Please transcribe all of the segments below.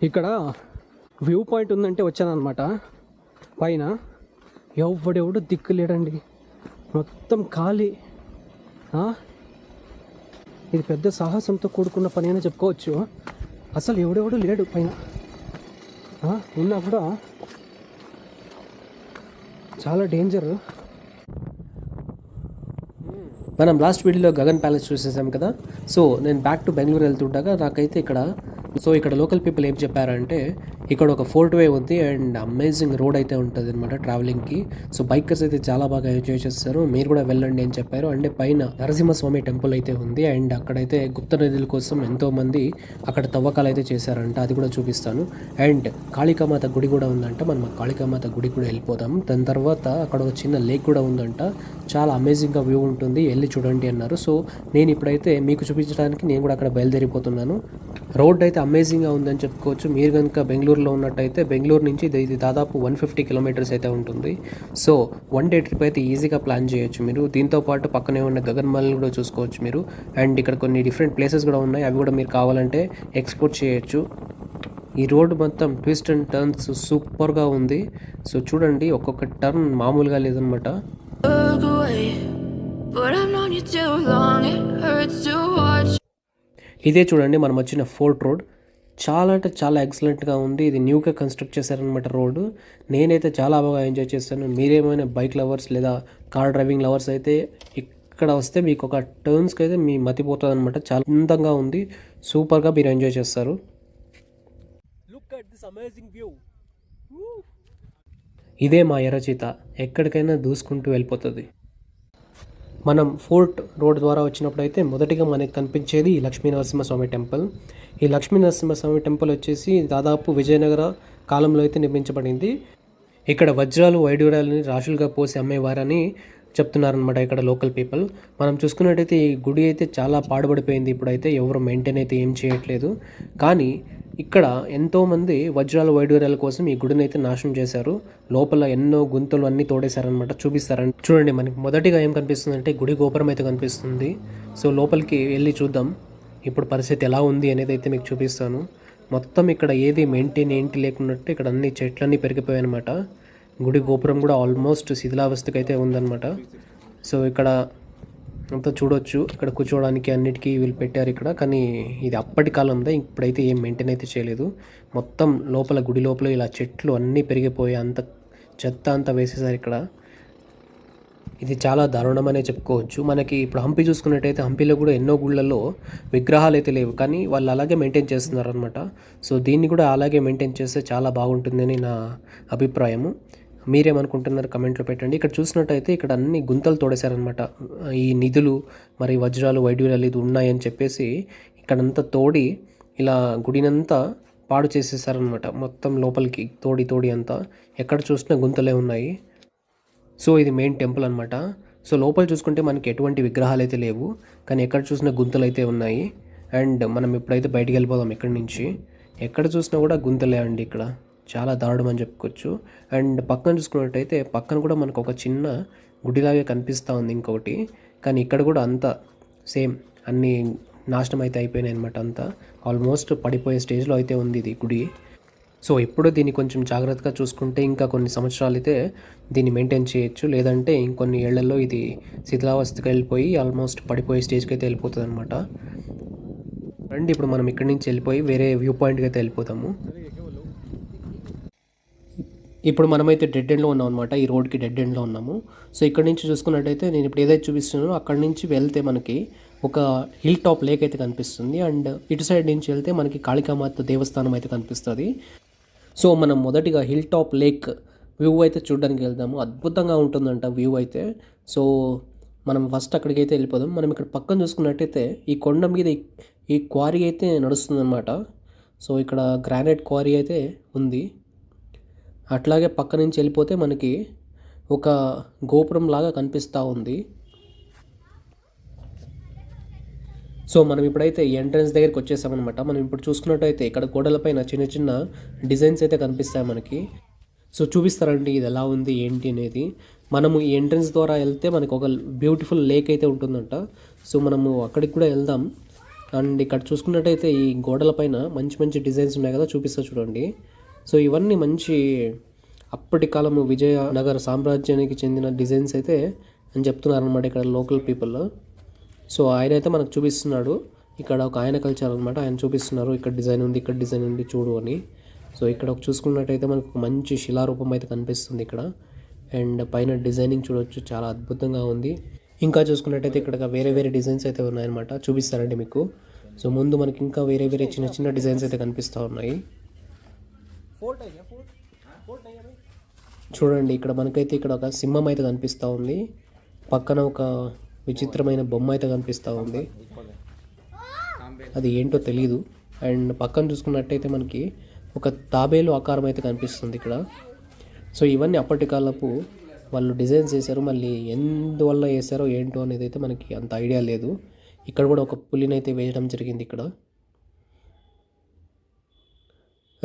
ఇక్కడ view point ఉందంటే వచ్చానమాట. పైన ఎవడెవడు దిక్కు లేడండి, మొత్తం ఖాళీ. ఇది పెద్ద సాహసంతో కూడుకున్న పని అని చెప్పుకోవచ్చు. అసలు ఎవడెవడు లేడు పైన. ఉన్నా కూడా చాలా డేంజర్. మనం లాస్ట్ వీడియోలో గగన్ ప్యాలెస్ చూసేసాం కదా. సో నేను బ్యాక్ టు బెంగళూరు వెళ్తుండగా నాకైతే ఇక్కడ లోకల్ పీపుల్ ఏం చెప్పారంటే ఇక్కడ ఒక ఫోర్ట్ వే ఉంది అండ్ అమేజింగ్ రోడ్ అయితే ఉంటుంది అనమాట ట్రావెలింగ్కి. సో బైకర్స్ అయితే చాలా బాగా ఎంజాయ్ చేస్తారు, మీరు కూడా వెళ్ళండి అని చెప్పారు. అండ్ పైన నరసింహస్వామి టెంపుల్ అయితే ఉంది అండ్ అక్కడైతే గుప్త నిధుల కోసం ఎంతోమంది అక్కడ తవ్వకాలు అయితే చేశారంట, అది కూడా చూపిస్తాను. అండ్ కాళికామాత గుడి కూడా ఉందంట, మనం కాళికామాత గుడి కూడా వెళ్ళిపోతాం. దాని తర్వాత అక్కడ ఒక చిన్న లేక్ కూడా ఉందంట, చాలా అమేజింగ్గా వ్యూ ఉంటుంది, వెళ్ళి చూడండి అన్నారు. సో నేను ఇప్పుడైతే మీకు చూపించడానికి నేను కూడా అక్కడ బయలుదేరిపోతున్నాను. రోడ్ అయితే అమేజింగ్గా ఉందని చెప్పుకోవచ్చు. మీరు కనుక బెంగళూరులో ఉన్నట్టయితే బెంగళూరు నుంచి ఇది దాదాపు 150 కిలోమీటర్స్ అయితే ఉంటుంది. సో 1 డే ట్రిప్ అయితే ఈజీగా ప్లాన్ చేయొచ్చు మీరు. దీంతోపాటు పక్కనే ఉన్న గగన్మల్ని కూడా చూసుకోవచ్చు మీరు. అండ్ ఇక్కడ కొన్ని డిఫరెంట్ ప్లేసెస్ కూడా ఉన్నాయి, అవి కూడా మీరు కావాలంటే ఎక్స్ప్లోర్ చేయొచ్చు. ఈ రోడ్డు మొత్తం ట్విస్ట్ అండ్ టర్న్స్ సూపర్గా ఉంది. సో చూడండి, ఒక్కొక్క టర్న్ మామూలుగా లేదనమాట. ఇదే చూడండి మనం వచ్చిన ఫోర్ట్ రోడ్, చాలా అంటే చాలా ఎక్సలెంట్గా ఉంది. ఇది న్యూగా కన్స్ట్రక్ట్ చేశారనమాట రోడ్డు. నేనైతే చాలా బాగా ఎంజాయ్ చేస్తాను. మీరేమైనా బైక్ లవర్స్ లేదా కార్ డ్రైవింగ్ లవర్స్ అయితే ఇక్కడ వస్తే మీకు ఒక టర్న్స్కి అయితే మీ మతిపోతుంది అనమాట. చాలా అందంగా ఉంది, సూపర్గా మీరు ఎంజాయ్ చేస్తారు. Look at this amazing view. ఇదే మా ఎర్రచీత, ఎక్కడికైనా దూసుకుంటూ వెళ్ళిపోతుంది. మనం ఫోర్ట్ రోడ్ ద్వారా వచ్చినప్పుడు అయితే మొదటిగా మనకి కనిపించేది ఈ లక్ష్మీ నరసింహస్వామి టెంపుల్. ఈ లక్ష్మీ నరసింహస్వామి టెంపుల్ వచ్చేసి దాదాపు విజయనగర కాలంలో అయితే నిర్మించబడింది. ఇక్కడ వజ్రాలు వైడూర్యాలని రాశులుగా పోసి అమ్మేవారని చెప్తున్నారనమాట ఇక్కడ లోకల్ పీపుల్. మనం చూసుకున్నట్టయితే ఈ గుడి అయితే చాలా పాడుపడిపోయింది, ఇప్పుడైతే ఎవరు మెయింటైన్ అయితే ఏం చేయట్లేదు. కానీ ఇక్కడ ఎంతోమంది వజ్రాల వైడూర్యాల కోసం ఈ గుడిని అయితే నాశనం చేశారు. లోపల ఎన్నో గుంతలు అన్నీ తోడేశారనమాట, చూపిస్తారని. చూడండి, మనకి మొదటిగా ఏం కనిపిస్తుంది అంటే గుడి గోపురం అయితే కనిపిస్తుంది. సో లోపలికి వెళ్ళి చూద్దాం ఇప్పుడు పరిస్థితి ఎలా ఉంది అనేది అయితే మీకు చూపిస్తాను. మొత్తం ఇక్కడ ఏది మెయింటైన్ ఏంటి లేకున్నట్టు ఇక్కడ అన్ని చెట్లన్నీ పెరిగిపోయాయి అనమాట. గుడి గోపురం కూడా ఆల్మోస్ట్ శిథిలావస్థకి అయితే ఉందన్నమాట. సో ఇక్కడ అంతా చూడొచ్చు, ఇక్కడ కూర్చోవడానికి అన్నిటికీ వీళ్ళు పెట్టారు ఇక్కడ. కానీ ఇది అప్పటి కాలంలో, ఇప్పుడైతే ఏం మెయింటైన్ అయితే చేయలేదు. మొత్తం లోపల గుడి లోపల ఇలా చెట్లు అన్నీ పెరిగిపోయి అంత చెత్త అంతా వేసేసారు ఇక్కడ. ఇది చాలా దారుణమనే చెప్పుకోవచ్చు. మనకి ఇప్పుడు హంపి చూసుకున్నట్టయితే హంపిలో కూడా ఎన్నో గుళ్ళల్లో విగ్రహాలు అయితే లేవు, కానీ వాళ్ళు అలాగే మెయింటైన్ చేస్తున్నారు అనమాట. సో దీన్ని కూడా అలాగే మెయింటైన్ చేస్తే చాలా బాగుంటుందని నా అభిప్రాయము. మీరేమనుకుంటున్నారు కమెంట్లో పెట్టండి. ఇక్కడ చూసినట్టయితే ఇక్కడ అన్ని గుంతలు తోడేశారనమాట. ఈ నిధులు మరి వజ్రాలు వైడూర్యాలు ఇది ఉన్నాయని చెప్పేసి ఇక్కడంతా తోడి ఇలా గుడినంతా పాడు చేసేసారనమాట. మొత్తం లోపలికి తోడి అంతా ఎక్కడ చూసినా గుంతలే ఉన్నాయి. సో ఇది మెయిన్ టెంపుల్ అనమాట. సో లోపల చూసుకుంటే మనకి ఎటువంటి విగ్రహాలు అయితే లేవు, కానీ ఎక్కడ చూసినా గుంతలు అయితే ఉన్నాయి. అండ్ మనం ఇప్పుడైతే బయటికి వెళ్ళిపోదాం ఇక్కడి నుంచి. ఎక్కడ చూసినా కూడా గుంతలే అండి, ఇక్కడ చాలా దారుణం అని చెప్పుకోవచ్చు. అండ్ పక్కన చూసుకున్నట్టయితే పక్కన కూడా మనకు ఒక చిన్న గుడిలాగే కనిపిస్తూ ఉంది ఇంకొకటి, కానీ ఇక్కడ కూడా అంతా సేమ్ అన్నీ నాశనం అయితే అయిపోయినాయి అనమాట. అంతా ఆల్మోస్ట్ పడిపోయే స్టేజ్లో అయితే ఉంది ఇది గుడి. సో ఇప్పుడు దీన్ని కొంచెం జాగ్రత్తగా చూసుకుంటే ఇంకా కొన్ని సంవత్సరాలు అయితే దీన్ని మెయింటైన్ చేయొచ్చు, లేదంటే ఇంకొన్ని ఏళ్లలో ఇది శిథిలావస్థకి వెళ్ళిపోయి ఆల్మోస్ట్ పడిపోయే స్టేజ్కి అయితే వెళ్ళిపోతుంది అనమాట. రండి ఇప్పుడు మనం ఇక్కడి నుంచి వెళ్ళిపోయి వేరే వ్యూ పాయింట్కి అయితే వెళ్ళిపోతాము. ఇప్పుడు మనమైతే డెడ్ ఎండ్లో ఉన్నాం అనమాట, ఈ రోడ్కి డెడ్ ఎండ్లో ఉన్నాము. సో ఇక్కడ నుంచి చూసుకున్నట్టయితే నేను ఇప్పుడు ఏదైతే చూపిస్తున్నానో అక్కడి నుంచి వెళ్తే మనకి ఒక హిల్ టాప్ లేక్ అయితే కనిపిస్తుంది. అండ్ ఇటు సైడ్ నుంచి వెళ్తే మనకి కాళికామాత దేవస్థానం అయితే కనిపిస్తుంది. సో మనం మొదటిగా హిల్ టాప్ లేక్ వ్యూ అయితే చూడడానికి వెళ్దాము. అద్భుతంగా ఉంటుందంట వ్యూ అయితే. సో మనం ఫస్ట్ అక్కడికి అయితే వెళ్ళిపోదాం. మనం ఇక్కడ పక్కన చూసుకున్నట్టయితే ఈ కొండ మీద ఈ క్వారీ అయితే నడుస్తుందన్నమాట. సో ఇక్కడ గ్రానైట్ క్వారీ అయితే ఉంది. అట్లాగే పక్క నుంచి వెళ్ళిపోతే మనకి ఒక గోపురం లాగా కనిపిస్తూ ఉంది. సో మనం ఇప్పుడైతే ఎంట్రన్స్ దగ్గరికి వచ్చేసామన్నమాట. మనం ఇప్పుడు చూసుకున్నట్టయితే ఇక్కడ గోడలపైన చిన్న చిన్న డిజైన్స్ అయితే కనిపిస్తాయి మనకి. సో చూపిస్తారండి ఇది ఎలా ఉంది ఏంటి అనేది. మనము ఈ ఎంట్రన్స్ ద్వారా వెళ్తే మనకు ఒక బ్యూటిఫుల్ లేక్ అయితే ఉంటుందంట. సో మనము అక్కడికి కూడా వెళ్దాం. అండ్ ఇక్కడ చూసుకున్నట్టయితే ఈ గోడల పైన మంచి మంచి డిజైన్స్ ఉన్నాయి కదా, చూపిస్తా చూడండి. సో ఇవన్నీ మంచి అప్పటి కాలము విజయనగర సామ్రాజ్యానికి చెందిన డిజైన్స్ అయితే అని చెప్తున్నారు అనమాట ఇక్కడ లోకల్ పీపుల్. సో ఆయన అయితే మనకు చూపిస్తున్నాడు. ఇక్కడ ఒక ఆయన కల్చర్ అనమాట, ఆయన చూపిస్తున్నారు ఇక్కడ డిజైన్ ఉంది, ఇక్కడ డిజైన్ ఉంది చూడు అని. సో ఇక్కడ చూసుకున్నట్టయితే మనకు మంచి శిలారూపం అయితే కనిపిస్తుంది ఇక్కడ. అండ్ పైన డిజైనింగ్ చూడవచ్చు, చాలా అద్భుతంగా ఉంది. ఇంకా చూసుకున్నట్టయితే ఇక్కడ వేరే వేరే డిజైన్స్ అయితే ఉన్నాయన్నమాట, చూపిస్తారండి మీకు. సో ముందు మనకి ఇంకా వేరే వేరే చిన్న చిన్న డిజైన్స్ అయితే కనిపిస్తూ ఉన్నాయి. చూడండి ఇక్కడ మనకైతే ఇక్కడ ఒక సింహం అయితే కనిపిస్తూ ఉంది, పక్కన ఒక విచిత్రమైన బొమ్మ అయితే కనిపిస్తూ ఉంది, అది ఏంటో తెలీదు. అండ్ పక్కన చూసుకున్నట్టయితే మనకి ఒక తాబేలు ఆకారం అయితే కనిపిస్తుంది ఇక్కడ. సో ఇవన్నీ అప్పటి కాలపు వాళ్ళు డిజైన్స్ చేశారు, మళ్ళీ ఎందువల్ల వేశారో ఏంటో అనేది అయితే మనకి అంత ఐడియా లేదు. ఇక్కడ కూడా ఒక పులిని అయితే వేయడం జరిగింది ఇక్కడ.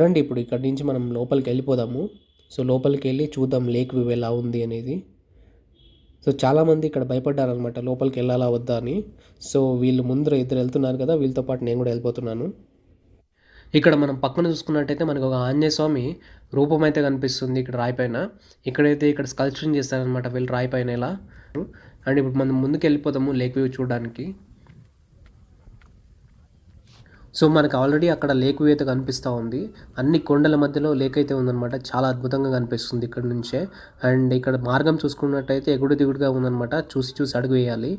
రండి ఇప్పుడు ఇక్కడ నుంచి మనం లోపలికి వెళ్ళిపోదాము. సో లోపలికి వెళ్ళి చూద్దాం లేక్ వ్యూ ఎలా ఉంది అనేది. సో చాలామంది ఇక్కడ భయపడ్డారనమాట లోపలికి వెళ్ళాలా వద్దా అని. సో వీళ్ళు ముందర ఇద్దరు వెళ్తున్నారు కదా, వీళ్ళతో పాటు నేను కూడా వెళ్ళిపోతున్నాను. ఇక్కడ మనం పక్కన చూసుకున్నట్టయితే మనకు ఒక ఆంజనేయ స్వామి రూపం అయితే కనిపిస్తుంది ఇక్కడ రాయి పైన. ఇక్కడైతే ఇక్కడ స్కల్ప్చరింగ్ చేస్తారనమాట వీళ్ళు రాయి పైన ఇలా. అండ్ ఇప్పుడు మనం ముందుకు వెళ్ళిపోతాము లేక్ వ్యూ చూడడానికి. సో మనకు ఆల్రెడీ అక్కడ లేక్ వ్యూ అయితే కనిపిస్తూ ఉంది, అన్ని కొండల మధ్యలో లేక్ అయితే ఉందన్నమాట, చాలా అద్భుతంగా కనిపిస్తుంది ఇక్కడ నుంచే. అండ్ ఇక్కడ మార్గం చూసుకున్నట్టయితే ఎగుడు దిగుడుగా ఉందన్నమాట, చూసి చూసి అడుగు వేయాలి.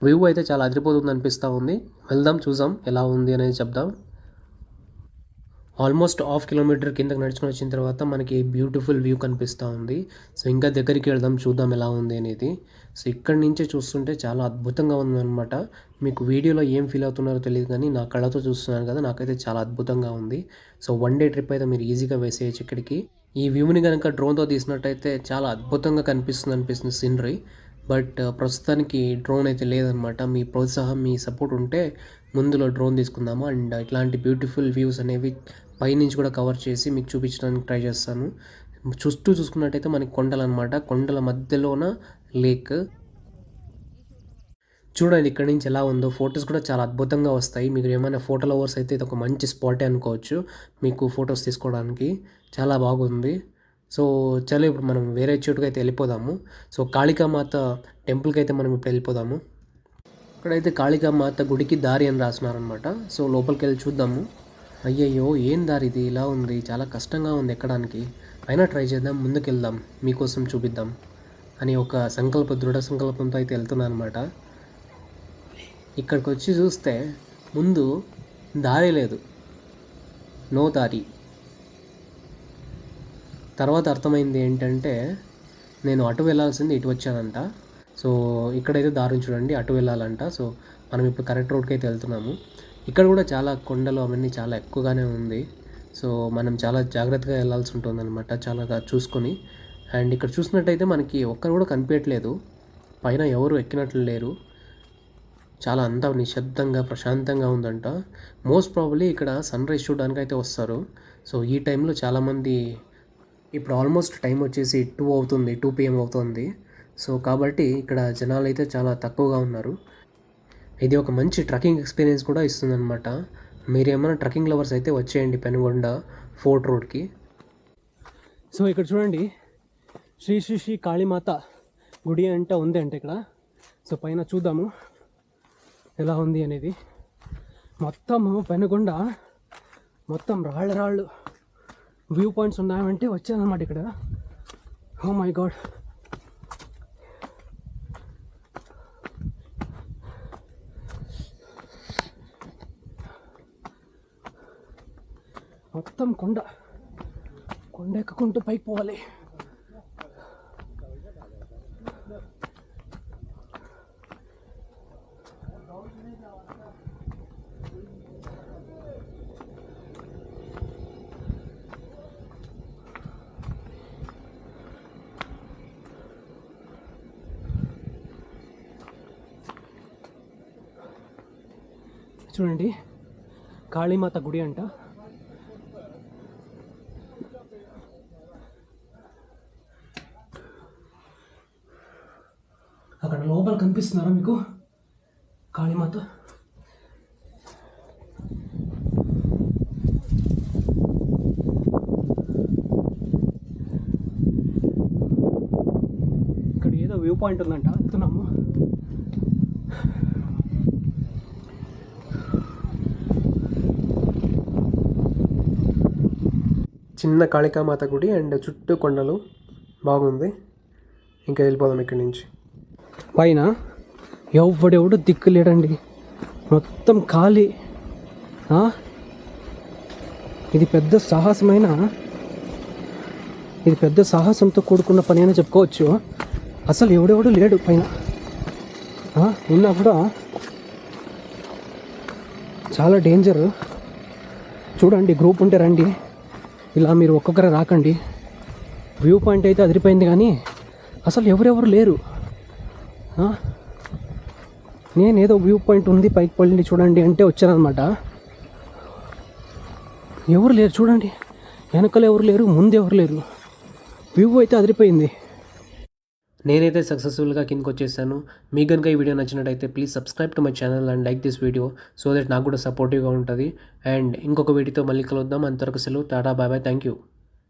వ్యూ అయితే చాలా అదిరిపోతుంది అనిపిస్తూ ఉంది. వెళ్దాం చూసాం ఎలా ఉంది అనేది చెప్దాం. ఆల్మోస్ట్ 1/2 కిలోమీటర్ కిందకి నడుచుకొని వచ్చిన తర్వాత మనకి బ్యూటిఫుల్ వ్యూ కనిపిస్తూ ఉంది. సో ఇంకా దగ్గరికి వెళ్దాం చూద్దాం ఎలా ఉంది అనేది. సో ఇక్కడి నుంచే చూస్తుంటే చాలా అద్భుతంగా ఉందన్నమాట. మీకు వీడియోలో ఏం ఫీల్ అవుతున్నారో తెలియదు కానీ నా కళ్ళతో చూస్తున్నాను కదా, నాకైతే చాలా అద్భుతంగా ఉంది. సో 1 డే ట్రిప్ అయితే మీరు ఈజీగా వేసేయచ్చు ఇక్కడికి. ఈ వ్యూని కనుక డ్రోన్తో తీసినట్టయితే చాలా అద్భుతంగా అనిపిస్తుంది సీనరీ. బట్ ప్రస్తుతానికి డ్రోన్ అయితే లేదనమాట. మీ ప్రోత్సాహం మీ సపోర్ట్ ఉంటే ముందులో డ్రోన్ తీసుకుందాము. అండ్ ఇట్లాంటి బ్యూటిఫుల్ వ్యూస్ అనేవి పైనుంచి కూడా కవర్ చేసి మీకు చూపించడానికి ట్రై చేస్తాను. చుట్టూ చూసుకున్నట్టయితే మనకి కొండలు అనమాట, కొండల మధ్యలోన లేక్. చూడండి ఇక్కడ నుంచి ఎలా ఉందో, ఫొటోస్ కూడా చాలా అద్భుతంగా వస్తాయి. మీకు ఏమైనా ఫోటో లవర్స్ అయితే ఇది ఒక మంచి స్పాటే అనుకోవచ్చు మీకు ఫొటోస్ తీసుకోవడానికి, చాలా బాగుంది. సో చలో ఇప్పుడు మనం వేరే చోటుకి అయితే వెళ్ళిపోదాము. సో కాళికామాత టెంపుల్కి అయితే మనం ఇప్పుడు వెళ్ళిపోదాము. ఇక్కడైతే కాళికామాత గుడికి దారి అని రాస్తున్నారనమాట. సో లోపలికి వెళ్ళి చూద్దాము. అయ్యయ్యో ఏం దారి ఇది, ఇలా ఉంది, చాలా కష్టంగా ఉంది ఎక్కడానికి. అయినా ట్రై చేద్దాం, ముందుకు వెళ్దాం, మీకోసం చూపిద్దాం అని ఒక దృఢ సంకల్పంతో అయితే వెళ్తున్నాను అనమాట. ఇక్కడికి వచ్చి చూస్తే ముందు దారి లేదు, నో దారి. తర్వాత అర్థమైంది ఏంటంటే నేను అటు వెళ్ళాల్సింది ఇటు వచ్చానంట. సో ఇక్కడైతే దారిని చూడండి, అటు వెళ్ళాలంట. సో మనం ఇప్పుడు కరెక్ట్ రోడ్కి అయితే వెళ్తున్నాము. ఇక్కడ కూడా చాలా కొండలు అవన్నీ చాలా ఎక్కువగానే ఉంది. సో మనం చాలా జాగ్రత్తగా వెళ్ళాల్సి ఉంటుంది అనమాట, చాలా చూసుకొని. అండ్ ఇక్కడ చూసినట్టయితే మనకి ఒక్కరు కూడా కనిపించట్లేదు, పైన ఎవరు ఎక్కినట్లు లేరు, చాలా అంతా నిశ్శబ్దంగా ప్రశాంతంగా ఉందంట. మోస్ట్ ప్రాబబ్లీ ఇక్కడ సన్ రైజ్ చూడడానికి అయితే వస్తారు. సో ఈ టైంలో చాలామంది, ఇప్పుడు ఆల్మోస్ట్ టైం వచ్చేసి 2 PM అవుతుంది. సో కాబట్టి ఇక్కడ జనాలు అయితే చాలా తక్కువగా ఉన్నారు. ఇది ఒక మంచి ట్రెక్కింగ్ ఎక్స్పీరియన్స్ కూడా ఇస్తుందన్నమాట. మీరు ఏమైనా ట్రెక్కింగ్ లవర్స్ అయితే వచ్చేయండి పెనుగొండ ఫోర్ట్ రోడ్కి. సో ఇక్కడ చూడండి శ్రీ శ్రీ శ్రీ కాళీమాత గుడి అంటే ఉంది అంటే ఇక్కడ. సో పైన చూద్దాము ఎలా ఉంది అనేది. మొత్తము పెనుగొండ మొత్తం రాళ్ళు వ్యూ పాయింట్స్ ఉన్నాయంటే వచ్చానమాట ఇక్కడ. ఓ మై గాడ్, మొత్తం కొండ ఎక్కుకుంటూ పైకి పోవాలి. చూడండి కాళీమాత గుడి అంట. అక్కడ లోపల కనిపిస్తున్నారా మీకు కాళీమాత? పాయింట్ ఉందంట, వెళ్తున్నాము. చిన్న కాళికామాత గుడి అండ్ చుట్టూ కొండలు, బాగుంది. ఇంకా వెళ్ళిపోదాం ఇక్కడి నుంచి. పైన ఎవడెవడు దిక్కు లేడండి, మొత్తం ఖాళీ. ఇది పెద్ద సాహసంతో కూడుకున్న పని అని చెప్పుకోవచ్చు. అసలు ఎవడెవడు లేడు పైన. ఉన్నా కూడా చాలా డేంజర్. చూడండి, గ్రూప్ ఉంటే రండి, ఇలా మీరు ఒక్కొక్కరే రాకండి. వ్యూ పాయింట్ అయితే అదిరిపోయింది కానీ అసలు ఎవరెవరు లేరు. నేనేదో వ్యూ పాయింట్ ఉంది పైకి వెళ్ళండి చూడండి అంటే వచ్చానమాట. ఎవరు లేరు చూడండి, వెనకాల ఎవరు లేరు, ముందు ఎవరు లేరు. వ్యూ అయితే అదిరిపోయింది. నేనైతే సక్సెస్ఫుల్గా కిందకి వచ్చేసాను. మీకు కనుక ఈ వీడియో నచ్చినట్టయితే please subscribe to my channel and like this video so that నాకు కూడా సపోర్టివ్గా ఉంటుంది. అండ్ ఇంకొక వీడియోతో మళ్ళీ కలుద్దాం. అంతవరకు సెలవు, tata, bye bye, thank you.